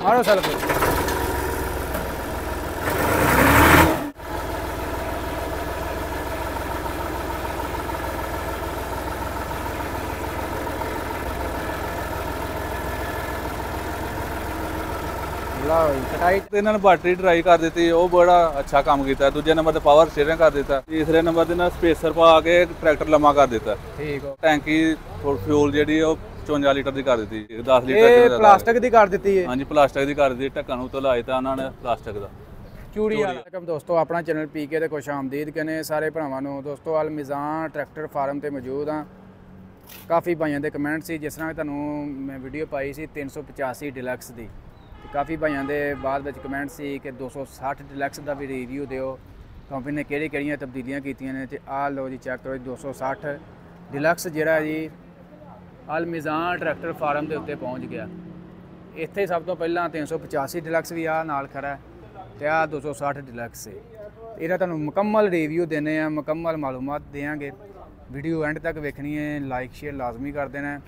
मारो सेल्फ। ਕਟਾਈ ਤੇ ਇਹਨਾਂ ਨੇ ਬੈਟਰੀ ਟਰਾਈ ਕਰ ਦਿੱਤੀ, ਉਹ ਬੜਾ ਅੱਛਾ ਕੰਮ ਕੀਤਾ। ਦੂਜੇ ਨੰਬਰ ਤੇ ਪਾਵਰ ਸਟੀਅਰਿੰਗ ਕਰ ਦਿੱਤਾ। ਤੀਸਰੇ ਨੰਬਰ ਤੇ ਨਾ ਸਪੇਸਰ ਪਾ ਕੇ ਟਰੈਕਟਰ ਲੰਮਾ ਕਰ ਦਿੱਤਾ। ਠੀਕ ਹੋ। ਟੈਂਕੀ ਫਿਊਲ ਜਿਹੜੀ ਉਹ 54 ਲੀਟਰ ਦੀ ਕਰ ਦਿੱਤੀ, 10 ਲੀਟਰ ਇਹ ਪਲਾਸਟਿਕ ਦੀ ਕਰ ਦਿੱਤੀ ਹੈ। ਹਾਂਜੀ ਪਲਾਸਟਿਕ ਦੀ ਕਰ ਦਿੱਤੀ, ਢੱਕਣ ਉਤੋਂ ਲਾਇਆ ਤਾਂ ਉਹਨਾਂ ਨੇ ਪਲਾਸਟਿਕ ਦਾ ਚੂੜੀ ਵਾਲਾ। ਦੋਸਤੋ ਆਪਣਾ ਚੈਨਲ ਪੀਕੇ ਤੇ ਖੁਸ਼ ਆਮਦੀਦ ਕਹਿੰਦੇ ਸਾਰੇ ਭਰਾਵਾਂ ਨੂੰ। ਦੋਸਤੋ ਅਲ ਮਿਜ਼ਾਨ ਟਰੈਕਟਰ ਫਾਰਮ ਤੇ ਮੌਜੂਦ ਹਾਂ। ਕਾਫੀ ਭਾਈਆਂ ਦੇ ਕਮੈਂਟ ਸੀ, ਜਿਸ ਤਰ੍ਹਾਂ ਤੁਹਾਨੂੰ ਮੈਂ ਵੀਡੀਓ ਪਾਈ ਸੀ 385 ਡਿਲੈਕਸ ਦੀ, ਤੇ ਕਾਫੀ ਭਾਈਆਂ ਦੇ ਬਾਅਦ ਵਿੱਚ ਕਮੈਂਟ ਸੀ ਕਿ 260 ਡਿਲੈਕਸ ਦਾ ਵੀ ਰਿਵਿਊ ਦਿਓ, ਕੰਪਨੀ ਨੇ ਕਿਹੜੀਆਂ ਤਬਦੀਲੀਆਂ ਕੀਤੀਆਂ ਨੇ। ਤੇ ਆਹ ਲਓ ਜੀ ਚੈੱਕ ਕਰੋ 260 ਡਿਲੈਕਸ ਜਿਹੜਾ ਜੀ ਅਲ ਮਿਜ਼ਾਨ ਟਰੈਕਟਰ ਫਾਰਮ ਦੇ ਉੱਤੇ ਪਹੁੰਚ ਗਿਆ। ਇੱਥੇ ਸਭ ਤੋਂ ਪਹਿਲਾਂ 385 ਡਿਲੈਕਸ ਵੀ ਆ ਨਾਲ ਖੜਾ ਤੇ ਆ 260 ਡਿਲੈਕਸ ਹੈ। ਇਹਦਾ ਤੁਹਾਨੂੰ ਮੁਕੰਮਲ ਰਿਵਿਊ ਦੇਣੇ ਆ, ਮੁਕੰਮਲ ਮਾਲੂਮਾਤ ਦੇਵਾਂਗੇ। ਵੀਡੀਓ ਐਂਡ ਤੱਕ ਵੇਖਣੀ ਹੈ, ਲਾਈਕ ਸ਼ੇਅਰ ਲਾਜ਼ਮੀ ਕਰ ਦੇਣਾ।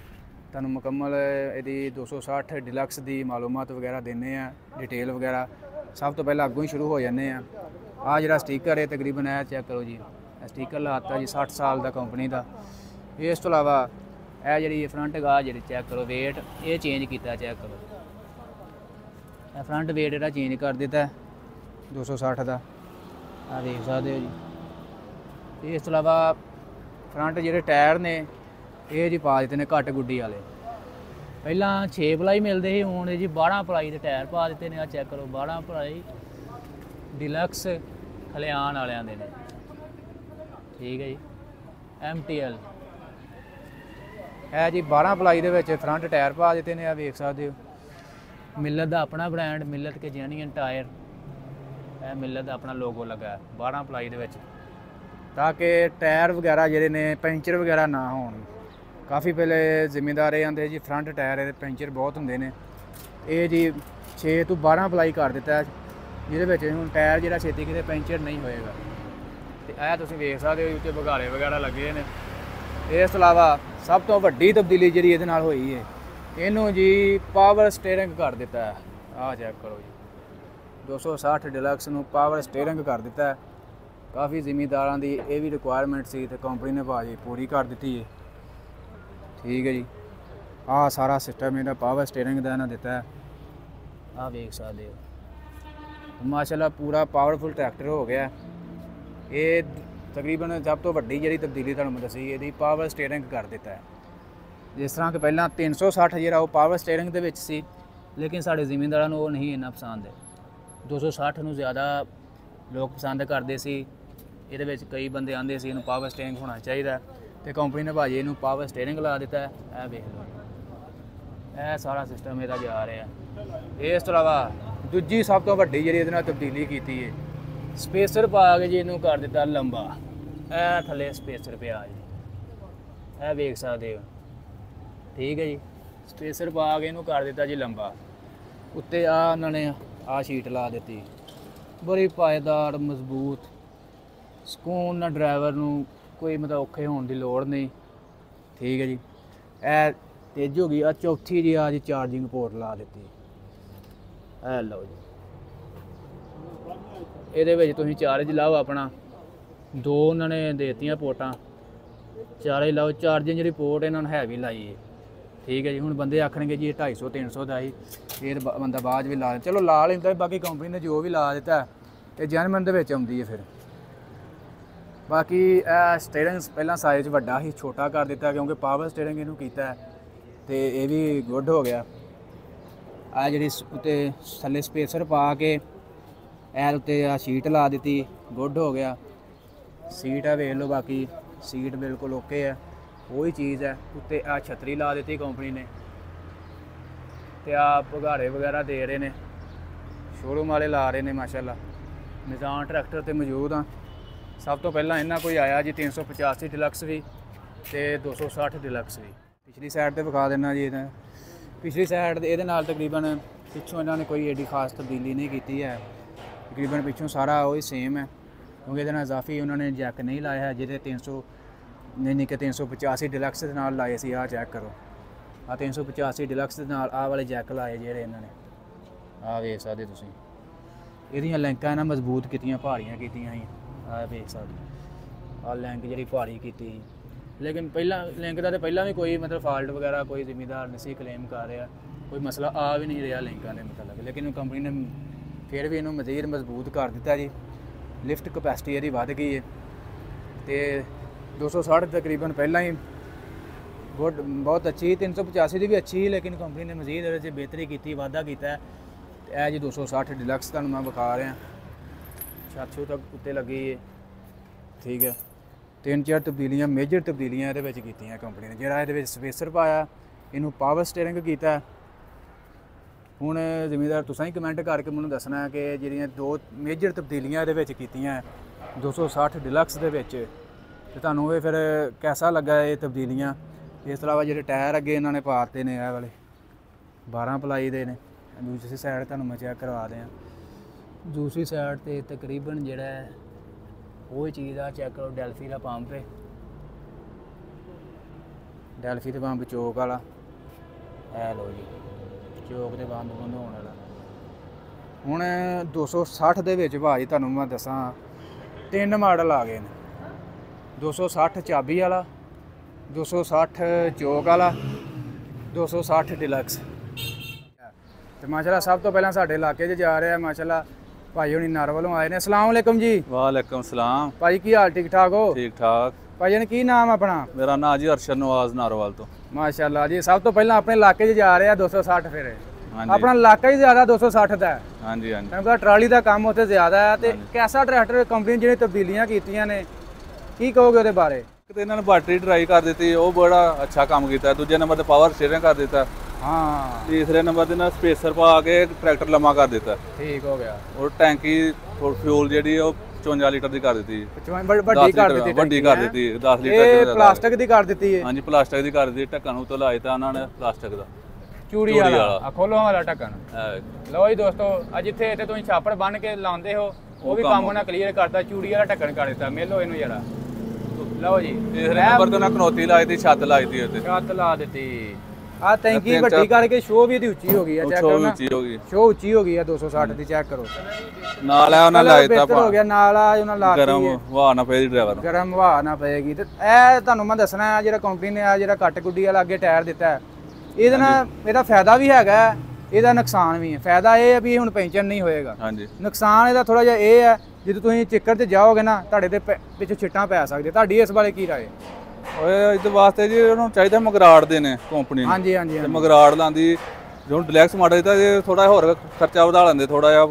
ਤੁਹਾਨੂੰ ਮੁਕੰਮਲ ਇਹਦੀ 260 ਡਿਲੈਕਸ ਦੀ ਮਾਲੂਮਾਤ ਵਗੈਰਾ ਦੇਣੇ ਆ, ਡਿਟੇਲ ਵਗੈਰਾ। ਸਭ ਤੋਂ ਪਹਿਲਾਂ ਅੱਗੋਂ ਹੀ ਸ਼ੁਰੂ ਹੋ ਜਾਂਦੇ ਆ। ਆ ਜਿਹੜਾ ਸਟੀਕਰ ਹੈ ਤਕਰੀਬਨ ਇਹ ਚੈੱਕ ਕਰੋ ਜੀ, ਸਟੀਕਰ ਲਾਤਾ ਜੀ 60 ਸਾਲ ਦਾ ਕੰਪਨੀ ਦਾ। ਇਸ ਤੋਂ ਇਲਾਵਾ ਇਹ ਜਿਹੜੀ ਫਰੰਟ ਗਾ ਜਿਹੜੀ ਚੈੱਕ ਕਰੋ, ਵੇਟ ਇਹ ਚੇਂਜ ਕੀਤਾ, ਚੈੱਕ ਕਰੋ ਇਹ ਫਰੰਟ ਵੇਟ ਇਹਦਾ ਚੇਂਜ ਕਰ ਦਿੱਤਾ 260 ਦਾ, ਆ ਦੇਖ ਸਕਦੇ ਹੋ ਜੀ। ਇਸ ਤੋਂ ਇਲਾਵਾ ਫਰੰਟ ਜਿਹੜੇ ਟਾਇਰ ਨੇ ਇਹ ਜੀ ਪਾ ਦਿੱਤੇ ਨੇ ਘੱਟ ਗੁੱਡੀ ਵਾਲੇ। ਪਹਿਲਾਂ 6 ਪਲਾਈ ਮਿਲਦੇ ਸੀ, ਹੁਣ ਜੀ 12 ਪਲਾਈ ਦੇ ਟਾਇਰ ਪਾ ਦਿੱਤੇ ਨੇ। ਆ ਚੈੱਕ ਕਰੋ 12 ਪਲਾਈ ਡਿਲੈਕਸ ਖਲਿਆਣ ਵਾਲਿਆਂ ਦੇ ਨੇ, ਠੀਕ ਹੈ ਜੀ। MTL ਇਹ ਜੀ 12 ਪਲਾਈ ਦੇ ਵਿੱਚ ਫਰੰਟ ਟਾਇਰ ਪਾ ਦਿੱਤੇ ਨੇ, ਆ ਵੇਖ ਸਕਦੇ ਹੋ। ਮਿਲਤ ਦਾ ਆਪਣਾ ਬ੍ਰਾਂਡ, ਮਿਲਤ ਕੇ ਜੈਨੂਇਨ ਟਾਇਰ, ਇਹ ਮਿਲਤ ਦਾ ਆਪਣਾ ਲੋਗੋ ਲੱਗਾ 12 ਪਲਾਈ ਦੇ ਵਿੱਚ, ਤਾਂ ਕਿ ਟਾਇਰ ਵਗੈਰਾ ਜਿਹੜੇ ਨੇ ਪੈਂਚਰ ਵਗੈਰਾ ਨਾ ਹੋਣ। ਕਾਫੀ ਪਹਿਲੇ ਜ਼ਿਮੀਂਦਾਰ ਇਹ ਆਂਦੇ ਜੀ ਫਰੰਟ ਟਾਇਰ ਇਹਦੇ ਪੈਂਚਰ ਬਹੁਤ ਹੁੰਦੇ ਨੇ। ਇਹ ਜੀ 6 ਤੋਂ 12 ਪਲਾਈ ਕਰ ਦਿੱਤਾ, ਜਿਹਦੇ ਵਿੱਚ ਹੁਣ ਟਾਇਰ ਜਿਹੜਾ ਛੇਤੀ ਕਿਤੇ ਪੈਂਚਰ ਨਹੀਂ ਹੋਏਗਾ। ਤੇ ਇਹ ਤੁਸੀਂ ਵੇਖ ਸਕਦੇ ਹੋ ਉੱਤੇ ਬਗਾਲੇ ਵਗੈਰਾ ਲੱਗੇ ਨੇ। ਇਸ ਤੋਂ ਇਲਾਵਾ ਸਭ ਤੋਂ ਵੱਡੀ ਤਬਦੀਲੀ ਜਿਹੜੀ ਇਹਦੇ ਨਾਲ ਹੋਈ ਹੈ, ਇਹਨੂੰ ਜੀ ਪਾਵਰ ਸਟੀਅਰਿੰਗ ਕਰ ਦਿੱਤਾ ਹੈ। ਆਹ ਚੈੱਕ ਕਰੋ ਜੀ 260 ਡਿਲੈਕਸ ਨੂੰ ਪਾਵਰ ਸਟੀਅਰਿੰਗ ਕਰ ਦਿੱਤਾ। ਕਾਫੀ ਜ਼ਿਮੀਂਦਾਰਾਂ ਦੀ ਇਹ ਵੀ ਰਿਕੁਆਇਰਮੈਂਟ ਸੀ ਤੇ ਕੰਪਨੀ ਨੇ ਭਾਜੀ ਪੂਰੀ ਕਰ ਦਿੱਤੀ ਹੈ, ਠੀਕ ਹੈ ਜੀ। ਆਹ ਸਾਰਾ ਸਿਸਟਮ ਇਹਦਾ ਪਾਵਰ ਸਟੀਅਰਿੰਗ ਦਾ ਇਹਨਾਂ ਦਿੱਤਾ ਹੈ, ਆਹ ਵੇਖ ਸਕਦੇ ਹੋ। ਮਾਸ਼ਾਅੱਲਾ ਪੂਰਾ ਪਾਵਰਫੁਲ ਟਰੈਕਟਰ ਹੋ ਗਿਆ। ਇਹ ਤਕਰੀਬਨ ਸਭ ਤੋਂ ਵੱਡੀ ਜਿਹੜੀ ਤਬਦੀਲੀ ਤੁਹਾਨੂੰ ਮੈਂ ਦੱਸੀ, ਇਹਦੀ ਪਾਵਰ ਸਟੀਅਰਿੰਗ ਕਰ ਦਿੱਤਾ ਹੈ। ਜਿਸ ਤਰ੍ਹਾਂ ਕਿ ਪਹਿਲਾਂ 360 ਜਿਹੜਾ ਉਹ ਪਾਵਰ ਸਟੀਅਰਿੰਗ ਦੇ ਵਿੱਚ ਸੀ, ਲੇਕਿਨ ਸਾਡੇ ਜ਼ਿਮੀਂਦਾਰਾਂ ਨੂੰ ਉਹ ਨਹੀਂ ਇੰਨਾ ਪਸੰਦ ਹੈ। 260 ਨੂੰ ਜ਼ਿਆਦਾ ਲੋਕ ਪਸੰਦ ਕਰਦੇ ਸੀ। ਇਹਦੇ ਵਿੱਚ ਕਈ ਬੰਦੇ ਆਂਦੇ ਸੀ ਇਹਨੂੰ ਪਾਵਰ ਸਟੀਅਰਿੰਗ ਹੋਣਾ ਚਾਹੀਦਾ, ਤੇ ਕੰਪਨੀ ਨੇ ਭਾਜੀ ਇਹਨੂੰ ਪਾਵਰ ਸਟੀਅਰਿੰਗ ਲਾ ਦਿੱਤਾ ਹੈ। ਇਹ ਵੇਖ ਲਓ, ਇਹ ਸਾਰਾ ਸਿਸਟਮ ਇਹਦਾ ਜਾ ਰਿਹਾ। ਇਸ ਤੋਂ ਇਲਾਵਾ ਦੂਜੀ ਸਭ ਤੋਂ ਵੱਡੀ ਜਿਹੜੀ ਇਹਦੇ ਨਾਲ ਤਬਦੀਲੀ ਕੀਤੀ ਹੈ, ਸਪੇਸਰ ਪਾ ਕੇ ਜੀ ਇਹਨੂੰ ਕਰ ਦਿੱਤਾ ਲੰਬਾ। ਇਹ ਥੱਲੇ ਸਪੇਸਰ ਪਿਆ ਜੀ, ਇਹ ਵੇਖ ਸਕਦੇ ਹੋ, ਠੀਕ ਹੈ ਜੀ। ਸਪੇਸਰ ਪਾ ਕੇ ਇਹਨੂੰ ਕਰ ਦਿੱਤਾ ਜੀ ਲੰਬਾ। ਉੱਤੇ ਆ ਉਹਨਾਂ ਨੇ ਆ ਸ਼ੀਟ ਲਾ ਦਿੱਤੀ, ਬੜੀ ਪਾਏਦਾਰ ਮਜ਼ਬੂਤ, ਸਕੂਨ ਨਾਲ ਡਰਾਈਵਰ ਨੂੰ ਕੋਈ ਮਤਲਬ ਔਖੇ ਹੋਣ ਦੀ ਲੋੜ ਨਹੀਂ, ਠੀਕ ਹੈ ਜੀ। ਇਹ ਤੇਜ਼ ਹੋ ਗਈ। ਆ ਚੌਥੀ ਜੀ ਆ ਜੀ ਚਾਰਜਿੰਗ ਪੋਰਟ ਲਾ ਦਿੱਤੀ, ਇਹ ਲਓ ਜੀ। ਇਹਦੇ ਵਿੱਚ ਤੁਸੀਂ ਚਾਰਜ ਲਾਓ ਆਪਣਾ, ਦੋ ਉਹਨਾਂ ਨੇ ਦੇਤੀਆਂ ਪੋਰਟਾਂ, ਚਾਰੇ ਲਾਓ। ਚਾਰਜਿੰਗ ਜਿਹੜੀ ਪੋਰਟ ਇਹਨਾਂ ਨੂੰ ਹੈਵੀ ਲਾਈ ਹੈ, ਠੀਕ ਹੈ ਜੀ। ਹੁਣ ਬੰਦੇ ਆਖਣਗੇ ਜੀ ਇਹ 250 300 ਦਾ ਹੀ, ਇਹ ਬੰਦਾ ਬਾਅਦ ਵੀ ਲਾ, ਚਲੋ ਲਾ ਲੈਂਦਾ। ਬਾਕੀ ਕੰਪਨੀ ਨੇ ਜੋ ਵੀ ਲਾ ਦਿੱਤਾ ਇਹ ਜੈਨੂਇਨ ਦੇ ਵਿੱਚ ਆਉਂਦੀ ਹੈ ਫਿਰ। ਬਾਕੀ ਇਹ ਸਟੀਅਰਿੰਗ ਪਹਿਲਾਂ ਸਾਈਜ਼ ਵੱਡਾ ਸੀ, ਛੋਟਾ ਕਰ ਦਿੱਤਾ ਕਿਉਂਕਿ ਪਾਵਰ ਸਟੀਅਰਿੰਗ ਇਹਨੂੰ ਕੀਤਾ, ਤੇ ਇਹ ਵੀ ਗੁੱਡ ਹੋ ਗਿਆ। ਆ ਜਿਹੜੀ ਉੱਤੇ ਥੱਲੇ ਸਪੇਸਰ ਪਾ ਕੇ ਐਲ ਉੱਤੇ ਆ ਸ਼ੀਟ ਲਾ ਦਿੱਤੀ, ਗੁੱਡ ਹੋ ਗਿਆ। ਸੀਟ ਆ ਵੇਖ ਲਓ, ਬਾਕੀ ਸੀਟ ਬਿਲਕੁਲ ਓਕੇ ਹੈ, ਉਹੀ ਚੀਜ਼ ਹੈ। ਉੱਤੇ ਆ ਛਤਰੀ ਲਾ ਦਿੱਤੀ ਕੰਪਨੀ ਨੇ, ਤੇ ਆ ਭਗਾੜੇ ਵਗੈਰਾ ਦੇ ਰਹੇ ਨੇ, ਸ਼ੋਰੂਮ ਵਾਲੇ ਲਾ ਰਹੇ ਨੇ। ਮਾਸ਼ਾਅੱਲਾ ਮਿਜ਼ਾਨ ਟਰੈਕਟਰ ਤੇ ਮੌਜੂਦ ਆ। ਸਭ ਤੋਂ ਪਹਿਲਾਂ ਇਹਨਾਂ ਕੋਈ ਆਇਆ ਜੀ 385 ਡਿਲੈਕਸ ਵੀ ਤੇ 260 ਡਿਲੈਕਸ ਵੀ। ਪਿਛਲੀ ਸਾਈਡ ਤੇ ਵਿਖਾ ਦੇਣਾ ਜੀ। ਇਹਦਾ ਪਿਛਲੀ ਸਾਈਡ ਇਹਦੇ ਨਾਲ ਤਕਰੀਬਨ ਪਿੱਛੋਂ ਇਹਨਾਂ ਨੇ ਕੋਈ ਐਡੀ ਖਾਸ ਤਬਦੀਲੀ ਨਹੀਂ ਕੀਤੀ ਹੈ, ਤਕਰੀਬਨ ਪਿੱਛੋਂ ਸਾਰਾ ਉਹੀ ਸੇਮ ਹੈ, ਕਿਉਂਕਿ ਇਹਦੇ ਨਾਲ ਇਜ਼ਾਫੀ ਉਹਨਾਂ ਨੇ ਜੈਕ ਨਹੀਂ ਲਾਇਆ ਹੈ, ਜਿਹਦੇ 300 ਨਹੀਂ ਕਿ 385 ਡਿਲੈਕਸ ਦੇ ਨਾਲ ਲਾਏ ਸੀ। ਆਹ ਚੈੱਕ ਕਰੋ, ਆ 385 ਡਿਲੈਕਸ ਦੇ ਨਾਲ ਆਹ ਵਾਲੇ ਜੈਕ ਲਾਏ ਜਿਹੜੇ ਇਹਨਾਂ ਨੇ, ਆ ਵੇਖ ਸਕਦੇ ਤੁਸੀਂ ਇਹਦੀਆਂ ਲਿੰਕਾਂ ਇਹਨਾਂ ਮਜ਼ਬੂਤ ਕੀਤੀਆਂ, ਭਾਰੀਆਂ ਕੀਤੀਆਂ ਸੀ। ਆ ਵੇਖ ਸਕਦੇ ਆ ਲਿੰਕ ਜਿਹੜੀ ਭਾਰੀ ਕੀਤੀ ਸੀ, ਲੇਕਿਨ ਪਹਿਲਾਂ ਲਿੰਕ ਦਾ ਤੇ ਪਹਿਲਾਂ ਵੀ ਕੋਈ ਮਤਲਬ ਫਾਲਟ ਵਗੈਰਾ ਕੋਈ ਜ਼ਿਮੀਂਦਾਰ ਨਹੀਂ ਸੀ ਕਲੇਮ ਕਰ ਰਿਹਾ, ਕੋਈ ਮਸਲਾ ਆ ਵੀ ਨਹੀਂ ਰਿਹਾ ਲਿੰਕਾਂ ਦੇ ਮਤਲਬ, ਲੇਕਿਨ ਕੰਪਨੀ ਨੇ ਫਿਰ ਵੀ ਇਹਨੂੰ ਮਜ਼ੀਦ ਮਜ਼ਬੂਤ ਕਰ ਦਿੱਤਾ ਜੀ। ਲਿਫਟ ਕਪੈਸਿਟੀ ਇਹਦੀ ਵੱਧ ਗਈ ਹੈ ਤੇ 260 ਤਕਰੀਬਨ ਪਹਿਲਾਂ ਹੀ ਬਹੁਤ ਅੱਛੀ, 385 ਦੀ ਵੀ ਅੱਛੀ ਸੀ, ਲੇਕਿਨ ਕੰਪਨੀ ਨੇ ਮਜ਼ੀਦ ਇਹਦੇ 'ਚ ਬਿਹਤਰੀ ਕੀਤੀ, ਵਾਧਾ ਕੀਤਾ ਹੈ। ਤੇ ਇਹ ਜੀ 260 ਡਿਲਕਸ ਤੁਹਾਨੂੰ ਮੈਂ ਵਿਖਾ ਰਿਹਾ, ਛੱਤ ਤੱਕ ਉੱਤੇ ਲੱਗੀ ਹੈ, ਠੀਕ ਹੈ। 3-4 ਤਬਦੀਲੀਆਂ, ਮੇਜਰ ਤਬਦੀਲੀਆਂ ਇਹਦੇ ਵਿੱਚ ਕੀਤੀਆਂ ਕੰਪਨੀ ਨੇ। ਜਿਹੜਾ ਇਹਦੇ ਵਿੱਚ ਸਪੇਸਰ ਪਾਇਆ, ਇਹਨੂੰ ਪਾਵਰ ਸਟੀਅਰਿੰਗ ਕੀਤਾ। ਹੁਣ ਜ਼ਿਮੀਂਦਾਰ ਤੁਸੀਂ ਹੀ ਕਮੈਂਟ ਕਰਕੇ ਮੈਨੂੰ ਦੱਸਣਾ ਹੈ ਕਿ ਜਿਹੜੀਆਂ 2 ਮੇਜਰ ਤਬਦੀਲੀਆਂ ਇਹਦੇ ਵਿੱਚ ਕੀਤੀਆਂ 260 ਡਿਲਕਸ ਦੇ ਵਿੱਚ, ਤੇ ਤੁਹਾਨੂੰ ਇਹ ਫਿਰ ਕੈਸਾ ਲੱਗਾ ਇਹ ਤਬਦੀਲੀਆਂ। ਇਸ ਤੋਂ ਇਲਾਵਾ ਜਿਹੜੇ ਟਾਇਰ ਅੱਗੇ ਇਹਨਾਂ ਨੇ ਪਾਤੇ ਨੇ ਇਹ ਵਾਲੇ 12 ਪਲਾਈ ਦੇ ਨੇ। ਦੂਸਰੀ ਸਾਈਡ ਤੁਹਾਨੂੰ ਮੈਂ ਚੈੱਕ ਕਰਵਾ ਦਿਆਂ, ਦੂਸਰੀ ਸਾਈਡ ਤੇ ਤਕਰੀਬਨ ਜਿਹੜਾ ਉਹ ਚੀਜ਼ ਆ, ਚੈੱਕ ਕਰੋ ਡੈਲਫੀ ਦਾ ਪੰਪ ਹੈ, ਡੈਲਫੀ ਦੇ ਪੰਪ ਚੋਕ ਵਾਲਾ, ਇਹ ਲਓ ਜੀ ਚੋਕ ਦੇ ਬੰਦ ਹੋਣ ਵਾਲਾ। ਹੁਣ 260 ਦੇ ਵਿੱਚ ਭਾਜੀ ਤੁਹਾਨੂੰ ਮੈਂ ਦੱਸਾਂ 3 ਮਾਡਲ ਆ ਗਏ ਨੇ, 260 ਚਾਬੀ ਵਾਲਾ, 260 ਚੋਕ ਵਾਲਾ, 260 ਡਿਲਕਸ। ਤੇ ਮਾਸ਼ਾਅੱਲਾ ਸਭ ਤੋਂ ਪਹਿਲਾਂ ਸਾਡੇ ਇਲਾਕੇ 'ਚ ਜਾ ਰਿਹਾ ਮਾਸ਼ਾਅੱਲਾ ਭਾਈ ਹੁਣੀ ਨਰ ਵੱਲੋਂ ਆਏ ਨੇ। ਅਸਲਾਮ ਵਾਲੇਕਮ ਜੀ। ਵਾਲੇਕਮ ਸਲਾਮ ਭਾਈ ਕੀ ਹਾਲ, ਠੀਕ ਠਾਕ ਹੋ? ਠੀਕ ਠਾਕ। ਭਾਈ ਜਾਨ ਕੀ ਨਾਮ ਆਪਣਾ? ਮੇਰਾ ਨਾਮ ਜੀ ਅਰਸ਼ਦ ਨਵਾਜ਼ ਨਾਰੋਵਾਲ ਤੋਂ। ਮਾਸ਼ਾਅੱਲਾ ਜੀ, ਸਭ ਤੋਂ ਪਹਿਲਾਂ ਆਪਣੇ ਇਲਾਕੇ 'ਚ ਜਾ ਰਿਹਾ 260 ਫਿਰ। ਹਾਂਜੀ ਆਪਣਾ ਇਲਾਕਾ ਹੀ ਜ਼ਿਆਦਾ 260 ਦਾ ਹੈ। ਹਾਂਜੀ ਹਾਂਜੀ। ਕਿਉਂਕਿ ਟਰਾਲੀ ਦਾ ਕੰਮ ਉੱਥੇ ਜ਼ਿਆਦਾ ਹੈ। ਤੇ ਕੈਸਾ ਟਰੈਕਟਰ ਕੰਪਨੀ ਨੇ ਜਿਹੜੀਆਂ ਤਬਦੀਲੀਆਂ ਕੀਤੀਆਂ ਨੇ, ਕੀ ਕਹੋਗੇ ਉਹਦੇ ਬਾਰੇ? ਇੱਕ ਤਾਂ ਇਹਨਾਂ ਨੇ ਬੈਟਰੀ ਟਰਾਈ ਕਰ ਦਿੱਤੀ, ਉਹ ਬੜਾ ਅੱਛਾ ਕੰਮ ਕੀਤਾ। ਦੂਜੇ ਨੰਬਰ ਤੇ ਪਾਵਰ ਸਟੀਅਰਿੰਗ ਕਰ ਦਿੱਤਾ। ਹਾਂ। ਤੀਸਰੇ ਨੰਬਰ ਤੇ ਨਾ ਸਪੇਸਰ ਪਾ ਕੇ ਟਰੈਕਟਰ ਲੰਮਾ ਕਰ ਦਿੱਤਾ। ਠੀਕ ਹੋ ਗਿਆ। ਉਹ ਟੈਂਕੀ ਫਿਊਲ ਜਿਹੜੀ ਉਹ 54 ਲੀਟਰ ਦੀ ਕਰ ਦਿੱਤੀ। ਵੱਡੀ ਕਰ ਦਿੱਤੀ, ਵੱਡੀ ਕਰ ਦਿੱਤੀ 10 ਲੀਟਰ ਇਹ ਪਲਾਸਟਿਕ ਦੀ ਕਰ ਦਿੱਤੀ ਹੈ। ਹਾਂਜੀ ਪਲਾਸਟਿਕ ਦੀ ਕਰ ਦਿੱਤੀ। ਢੱਕਣ ਉਤੋਂ ਲਾਇਆ ਤਾਂ ਉਹਨਾਂ ਨੇ ਪਲਾਸਟਿਕ ਦਾ, ਚੂੜੀ ਵਾਲਾ, ਆ ਖੋਲੋ ਵਾਲਾ ਢੱਕਣ। ਇਹ ਲਓ ਜੀ ਦੋਸਤੋ, ਆ ਜਿੱਥੇ ਇੱਥੇ ਤੁਸੀਂ ਛਾਪੜ ਬੰਨ ਕੇ ਲਾਉਂਦੇ ਹੋ ਉਹ ਵੀ ਕੰਮ ਉਹਨਾਂ ਕਲੀਅਰ ਕਰਤਾ, ਚੂੜੀ ਵਾਲਾ ਢੱਕਣ ਕਰ ਦਿੱਤਾ। ਮੇਲੋ ਇਹਨੂੰ ਜਰਾ, ਲਓ ਜੀ। ਤੀਸਰੇ ਨੰਬਰ ਤੇ ਉਹਨਾਂ ਕਨੋਤੀ ਲਾਈ ਦੀ, ਛੱਤ ਲਾਈ ਦੀ ਉੱਤੇ, ਛੱਤ ਲਾ ਦਿੱਤੀ। ਆ ਟੈਂਕੀ ਵੱਡੀ ਕਰਕੇ ਸ਼ੋਅ ਵੀ ਇਹਦੀ ਉੱਚੀ ਹੋ ਗਈ ਆ, ਚੈੱਕ ਕਰੋ ਨਾ, ਉੱਚੀ ਹੋ ਗਈ, ਸ਼ੋਅ ਉੱਚੀ ਹੋ ਗਈ ਆ 260 ਦੀ, ਚੈੱਕ ਕਰੋ। ਨਾਲ ਆ ਉਹਨਾਂ ਲਾਇਆ ਬਿਹਤਰ ਹੋ ਗਿਆ, ਨਾਲ ਆ ਉਹਨਾਂ ਲਾ ਗਰਮ ਹਵਾ ਨਾ ਪਏ ਡਰਾਈਵਰ ਨੂੰ, ਗਰਮ ਹਵਾ ਨਾ ਪਏਗੀ। ਤੇ ਇਹ ਤੁਹਾਨੂੰ ਮੈਂ ਦੱਸਣਾ ਹੈ, ਜਿਹੜਾ ਕੰਪਨੀ ਨੇ ਆ ਜਿਹੜਾ ਕੱਟ ਗੁੱਡੀ ਵਾਲਾ ਅੱਗੇ ਟਾਇਰ ਦਿੱਤਾ ਹੈ, ਇਹਦੇ ਨਾਲ ਇਹਦਾ ਫਾਇਦਾ ਵੀ ਹੈਗਾ, ਇਹਦਾ ਨੁਕਸਾਨ ਵੀ ਹੈ। ਫਾਇਦਾ ਇਹ ਹੈ ਵੀ ਹੁਣ ਪੈਂਚਰ ਨਹੀਂ ਹੋਏਗਾ। ਹਾਂਜੀ। ਨੁਕਸਾਨ ਇਹਦਾ ਥੋੜਾ ਜਿਹਾ ਇਹ ਹੈ, ਜਦੋਂ ਤੁਸੀਂ ਚਿੱਕੜ ਤੇ ਜਾਓਗੇ ਨਾ ਤੁਹਾਡੇ ਤੇ ਪਿੱਛੇ ਛਿੱਟਾਂ ਪੈ ਸਕਦੀਆਂ। ਤੁਹਾਡੀ ਇਸ ਬਾਰੇ ਕੀ ਰਾਏ? ਓਏ ਇਹਦੇ ਵਾਸਤੇ ਜੀ ਉਹਨੂੰ ਚਾਹੀਦਾ ਮਗਰਾੜ ਦੇ ਨੇ ਕੰਪਨੀ ਨੂੰ। ਹਾਂਜੀ ਹਾਂਜੀ। ਤੇ ਮਗਰਾੜ ਲਾਂਦੀ ਜਦੋਂ ਡਿਲੈਕਸ ਮਾਡਲ ਤਾਂ ਇਹ ਥੋੜਾ ਹੋਰ ਖਰਚਾ ਵਧਾ ਲੈਂਦੇ, ਥੋੜਾ ਜਿਹਾ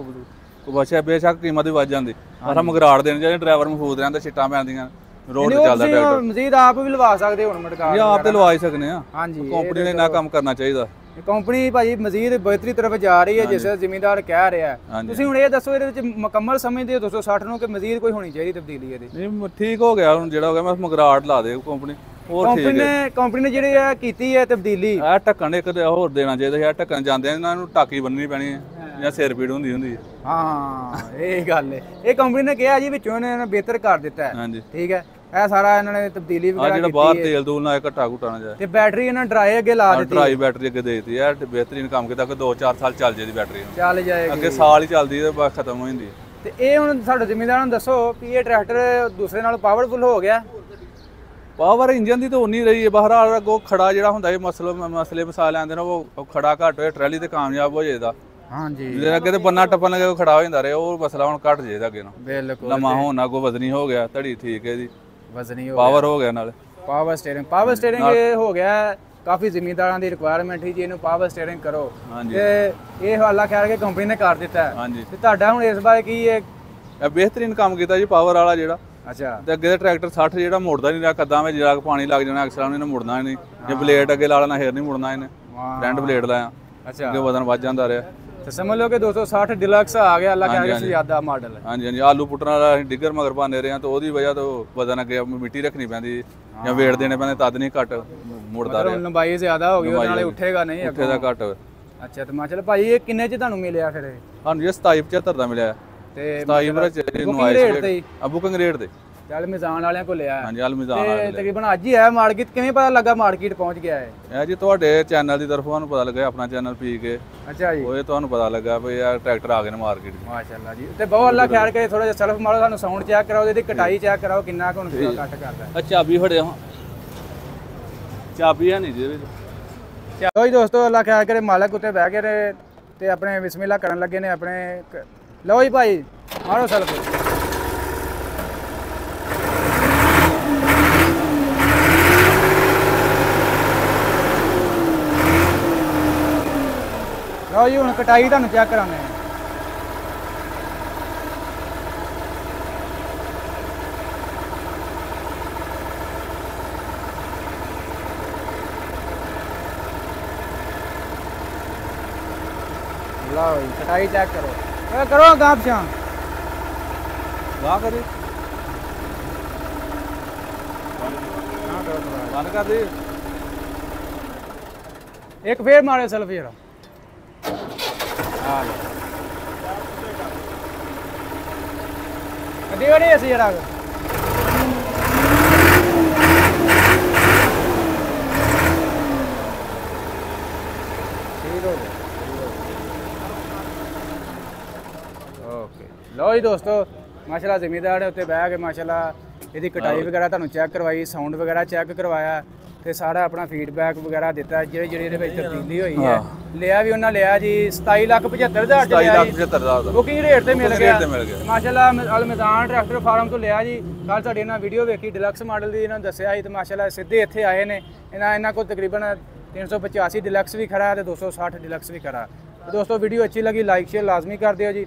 ਵਸ਼ਾ ਬੇਸ਼ੱਕ ਕੀਮਤ ਵੀ ਵੱਧ ਜਾਂਦੀ। ਪਰ ਮਗਰਾੜ ਦੇਣ ਜਿਹੜੇ ਡਰਾਈਵਰ ਮਹਿਫੂਜ਼ ਰਹਿੰਦੇ, ਛਿੱਟਾਂ ਪੈਂਦੀਆਂ, ਰੋਡ ਤੇ ਚੱਲਦਾ ਟਰੈਕਟਰ। ਮਜ਼ੀਦ ਆਪ ਵੀ ਲਵਾ ਸਕਦੇ ਹੁਣ ਮਟਕਾ ਇਹ ਆਪ ਤੇ ਲਵਾ ਹੀ ਸਕਨੇ ਆ। ਹਾਂਜੀ। ਕੰਪਨੀ ਨੇ ਇੰਨਾ ਕੰਮ ਕਰਨਾ ਚਾਹੀਦਾ। ਕੰਪਨੀ ਭਾਜੀ ਮਜ਼ੀਦ ਬਿਹਤਰੀ ਤਰਫ ਜਾ ਰਹੀ ਹੈ, ਜਿਸ ਜ਼ਿਮੀਂਦਾਰ ਕਹਿ ਰਿਹਾ ਹੈ। ਤੁਸੀਂ ਹੁਣ ਇਹ ਦੱਸੋ ਇਹਦੇ ਵਿੱਚ ਮੁਕੰਮਲ ਸਮਝਦੇ ਹੋ 260 ਨੂੰ ਕਿ ਮਜ਼ੀਦ ਕੋਈ ਹੋਣੀ ਚਾਹੀਦੀ ਤਬਦੀਲੀ ਇਹਦੀ? ਨਹੀਂ ਠੀਕ ਹੋ ਗਿਆ ਹੁਣ, ਜਿਹੜਾ ਹੋ ਗਿਆ ਮੈਂ ਮਗਰਾੜ ਲਾ ਦੇ ਕੰਪਨੀ ਹੋਰ ਠੀਕ ਹੈ। ਕੰਪਨੀ ਨੇ ਜਿਹੜੀ ਆ ਕੀਤੀ ਹੈ ਤਬਦੀਲੀ, ਇਹ ਢੱਕਣ ਇੱਕ ਹੋਰ ਦੇਣਾ ਚਾਹੀਦਾ ਹੈ। ਢੱਕਣ ਜਾਂਦੇ ਇਹਨਾਂ ਨੂੰ ਟਾਕੀ ਬੰਨਣੀ ਪੈਣੀ ਹੈ ਜਾਂ ਸਿਰ ਪੀੜ ਹੁੰਦੀ ਹੈ। ਹਾਂ ਇਹ ਗੱਲ ਹੈ। ਇਹ ਕੰਪਨੀ ਨੇ ਕਿਹਾ ਜੀ ਵਿੱਚੋਂ ਇਹਨਾਂ ਬਿਹਤਰ ਕਰ ਦਿੱਤਾ ਹੈ। ਹਾਂਜੀ ਠੀਕ ਹੈ। ਇਹ ਸਾਰਾ ਇਹਨਾਂ ਨੇ ਤਬਦੀਲੀ ਵਗੈਰਾ ਜਿਹੜਾ ਬਾਹਰ ਤੇਲ ਦੂਲ ਨਾਲ ਘਟਾ ਘੁਟਾ ਨਾ ਜਾਏ। ਤੇ ਬੈਟਰੀ ਇਹਨਾਂ ਡਰਾਈ ਅੱਗੇ ਲਾ ਦਿੱਤੀ, ਡਰਾਈ ਬੈਟਰੀ ਅੱਗੇ ਦੇ ਦਿੱਤੀ ਹੈ। ਬਿਹਤਰੀਨ ਕੰਮ ਕੀਤਾ ਕਿ 2-4 ਸਾਲ ਚੱਲ ਜੇ ਦੀ ਬੈਟਰੀ ਚੱਲ ਜਾਏਗੀ। ਅੱਗੇ ਸਾਲ ਹੀ ਚੱਲਦੀ ਹੈ, ਬਸ ਖਤਮ ਹੋ ਜਾਂਦੀ। ਤੇ ਇਹ ਹੁਣ ਸਾਡੇ ਜ਼ਿਮੀਂਦਾਰਾਂ ਨੂੰ ਦੱਸੋ ਵੀ ਇਹ ਟਰੈਕਟਰ ਦੂਸਰੇ ਨਾਲੋਂ ਪਾਵਰਫੁਲ ਹੋ ਗਿਆ? ਪਾਵਰ ਇੰਜਨ ਦੀ ਤਾਂ ਉਨੀ ਰਹੀ ਹੈ। ਬਹਰਾਲ ਅੱਗੋਂ ਖੜਾ ਜਿਹੜਾ ਹੁੰਦਾ ਇਹ ਮਸਲੇ ਮਸਾਲੇ ਆਉਂਦੇ ਨੇ, ਉਹ ਖੜਾ ਘੱਟ ਹੋਏ ਟਰਾਲੀ ਤੇ ਕਾਮਯਾਬ ਹੋ ਜਾਏਦਾ। ਹਾਂਜੀ। ਜਿਹਦੇ ਅੱਗੇ ਤੇ ਬੰਨਾ ਟੱਪਣ ਲੱਗੇ ਖੜਾ ਹੋ ਜਾਂਦਾ ਰਿਹਾ, ਉਹ ਮਸਲਾ ਹੁਣ ਘੱਟ ਜਾਏਦਾ ਅੱਗੇ ਨੂੰ। ਬਿਲਕੁਲ। ਲੰਮਾ ਹੋਣ ਨਾਲ ਅੱਗੋਂ ਵਜ਼ਨੀ ਹੋ ਗਿਆ, ਧੜੀ ਠੀਕ ਹੈ ਜੀ, ਵਜ਼ਨੀ ਹੋ ਪਾਵਰ ਹੋ ਗਿਆ ਨਾਲ। ਪਾਵਰ ਸਟੀਅਰਿੰਗ ਇਹ ਹੋ ਗਿਆ, ਕਾਫੀ ਜ਼ਿਮੀਂਦਾਰਾਂ ਦੀ ਰਿਕੁਆਇਰਮੈਂਟ ਸੀ ਜੀ ਇਹਨੂੰ ਪਾਵਰ ਸਟੀਅਰਿੰਗ ਕਰੋ। ਤੇ ਇਹ ਹਾਲਾ ਖੈਰ ਕੇ ਕੰਪਨੀ ਨੇ ਕਰ ਦਿੱਤਾ। ਹਾਂਜੀ। ਤੇ ਤੁਹਾਡਾ ਹੁਣ ਇਸ ਬਾਰੇ ਕੀ ਹੈ? ਇਹ ਬਿਹਤਰੀਨ ਕੰਮ ਕੀਤਾ ਜੀ ਪਾਵਰ ਵਾਲਾ ਜਿਹੜਾ। ਅੱਛਾ। ਤੇ ਅੱਗੇ ਦਾ ਟਰੈਕਟਰ 60 ਜਿਹੜਾ ਮੁੜਦਾ ਨਹੀਂ ਰਿਹਾ, ਕੱਦਾਂ ਵਿੱਚ ਜਾ ਕੇ ਪਾਣੀ ਲੱਗ ਜਾਣਾ, ਅਕਸਰਾਂ ਨੇ ਮੁੜਨਾ ਨਹੀਂ। ਜੇ ਬਲੇਡ ਅੱਗੇ ਲਾ ਲੈਣਾ ਫੇਰ ਨਹੀਂ ਮੁੜਨਾ ਇਹਨੇ। ਫਰੰਟ ਬਲੇਡ ਲਾਇਆ, ਅੱਛਾ, ਅੱਗੇ ਵਜ਼ਨ ਵੱਧ ਜਾਂਦਾ ਰਿਹਾ। ਤੇ ਸਮਝ ਲਓ ਕਿ 260 ਡਿਲਕਸ ਆ ਗਿਆ, ਅੱਲਾ ਕਹਿ ਰਿਹਾ ਜ਼ਿਆਦਾ ਮਾਡਲ। ਹਾਂਜੀ ਹਾਂਜੀ। ਆਲੂ ਪੁੱਟਣ ਵਾਲਾ ਅਸੀਂ ਡਿੱਗਰ ਮਗਰ ਪਾਉਂਦੇ ਰਹੇ ਹਾਂ, ਤੇ ਉਹਦੀ ਵਜ੍ਹਾ ਤੋਂ ਵਜ਼ਨ ਅੱਗੇ ਮਿੱਟੀ ਰੱਖਣੀ ਪੈਂਦੀ ਜਾਂ ਵੇਟ ਦੇਣੇ ਪੈਂਦੇ, ਤਦ ਨਹੀਂ ਘੱਟ ਮੁੜਦਾ ਰਿਹਾ। ਲੰਬਾਈ ਜ਼ਿਆਦਾ ਹੋ ਗਈ, ਉਹਦੇ ਨਾਲੇ ਉੱਠੇਗਾ ਨਹੀਂ, ਉੱਠੇਗਾ ਘੱਟ। ਅੱਛਾ। ਤੇ ਮਾਸ਼ਾਅੱਲਾ ਭਾਈ ਇਹ ਕਿੰਨੇ ਚ ਤੁਹਾਨੂੰ ਮਿਲਿਆ ਫਿਰ? ਸਾਨੂੰ ਜੀ 2775 ਦਾ ਮਿਲਿਆ। ਤੇ 27 ਬੁਕਿੰਗ ਰੇਟ ਤੇ। ਚੱਲ ਮਿਜ਼ਾਨ ਵਾਲਿਆਂ ਕੋਲ ਲਿਆ ਹਾਂਜੀ ਆਲ ਮਿਜ਼ਾਨ ਤੇ ਵਾਲੇ ਤਕਰੀਬਨ ਅੱਜ ਹੀ ਆਇਆ ਮਾਰਕੀਟ। ਕਿਵੇਂ ਪਤਾ ਲੱਗਾ ਮਾਰਕੀਟ ਪਹੁੰਚ ਗਿਆ ਹੈ? ਇਹ ਜੀ ਤੁਹਾਡੇ ਚੈਨਲ ਦੀ ਤਰਫੋਂ ਸਾਨੂੰ ਪਤਾ ਲੱਗਾ, ਆਪਣਾ ਚੈਨਲ ਪੀ ਕੇ ਅੱਛਾ ਜੀ, ਉਹ ਤੁਹਾਨੂੰ ਪਤਾ ਲੱਗਾ ਵੀ ਇਹ ਟਰੈਕਟਰ ਆ ਗਏ ਨੇ ਮਾਰਕੀਟ 'ਚ। ਮਾਸ਼ਾਅੱਲਾ ਜੀ। ਤੇ ਬਹੁਤ ਅੱਲਾ ਖੈਰ ਕਰੇ, ਥੋੜਾ ਜਿਹਾ ਸੈਲਫ ਮਾਰੋ, ਸਾਨੂੰ ਸਾਊਂਡ ਚੈੱਕ ਕਰਾਓ, ਇਹਦੀ ਕਟਾਈ ਚੈੱਕ ਕਰਾਓ ਕਿੰਨਾ ਕੁ ਹੁਣ ਕੱਟ ਕਰਦਾ। ਆ ਚਾਬੀ ਫੜਿਆ, ਚਾਬੀ ਹੈ ਨਹੀਂ ਜੀ ਇਹਦੇ ਵਿੱਚ। ਚਲੋ ਜੀ ਦੋਸਤੋ, ਅੱਲਾ ਖੈਰ ਕਰੇ, ਮਾਲਕ ਉੱਤੇ ਬਹਿ ਗਏ ਨੇ ਤੇ ਆਪਣੇ ਬਿਸਮਿਲ੍ਲਾ ਕਰਨ ਲੱਗੇ ਨੇ ਆਪਣੇ। ਲਓ ਜੀ ਭਾਈ ਮਾਰੋ ਸੈਲਫ। ਲਓ ਜੀ ਹੁਣ ਕਟਾਈ ਤੁਹਾਨੂੰ ਚੈੱਕ ਕਰਾਉਂਦੇ ਹਾਂ। ਲਓ ਜੀ ਕਟਾਈ ਚੈੱਕ ਕਰੋ, ਕਰੋ ਗਾਂਹ ਪਿਛਾਂ ਵਾਹ ਕਰੀ ਬੰਦ ਕਰ ਦੇ। ਇੱਕ ਫੇਰ ਮਾਰੇ ਸੈਲਫ ਜਰਾ। ਆ ਲਓ ਕਦੀ ਵੜੀ ਅਸੀਂ ਜਰਾ ਓਕੇ। ਲਓ ਜੀ ਦੋਸਤੋ, ਮਾਸ਼ਾਅੱਲਾ ਜ਼ਿਮੀਦਾਰ ਦੇ ਉੱਤੇ ਬਹਿ ਕੇ ਮਾਸ਼ਾਅੱਲਾ ਇਹਦੀ ਕਟਾਈ ਵਗੈਰਾ ਤੁਹਾਨੂੰ ਚੈੱਕ ਕਰਵਾਈ, ਸਾਊਂਡ ਵਗੈਰਾ ਚੈੱਕ ਕਰਵਾਇਆ ਤੇ ਸਾਰਾ ਆਪਣਾ ਫੀਡਬੈਕ ਵਗੈਰਾ ਦਿੱਤਾ। ਜਿਹੜੀ ਇਹਦੇ ਵਿੱਚ ਤਬਦੀਲੀ ਹੋਈ ਹੈ ਲਿਆ ਵੀ ਉਹਨਾਂ ਲਿਆ ਜੀ 27,75,000 ਚ ਲਿਆ ਜੀ। 27,75,000 ਦਾ ਬੁਕਿੰਗ ਰੇਟ ਤੇ ਮਿਲ ਗਿਆ ਤੇ ਮਿਲ ਗਿਆ। ਮਾਸ਼ਾਅੱਲਾ ਅਲ ਮੈਦਾਨ ਟਰੈਕਟਰ ਫਾਰਮ ਤੋਂ ਲਿਆ ਜੀ। ਕੱਲ ਤੁਹਾਡੀ ਇਹਨਾਂ ਵੀਡੀਓ ਵੇਖੀ ਡਿਲਕਸ ਮਾਡਲ ਦੀ, ਇਹਨਾਂ ਨੂੰ ਦੱਸਿਆ ਸੀ ਤੇ ਮਾਸ਼ਾਅੱਲਾ ਸਿੱਧੇ ਇੱਥੇ ਆਏ ਨੇ। ਇਹਨਾਂ ਕੋਲ ਤਕਰੀਬਨ 385 ਡਿਲਕਸ ਵੀ ਖੜਾ ਤੇ 260 ਡਿਲਕਸ ਵੀ ਖੜਾ। ਦੋਸਤੋ ਵੀਡੀਓ ਅੱਛੀ ਲੱਗੀ ਲਾਈਕ ਸ਼ੇਅਰ ਲਾਜ਼ਮੀ ਕਰ ਦਿਓ ਜੀ।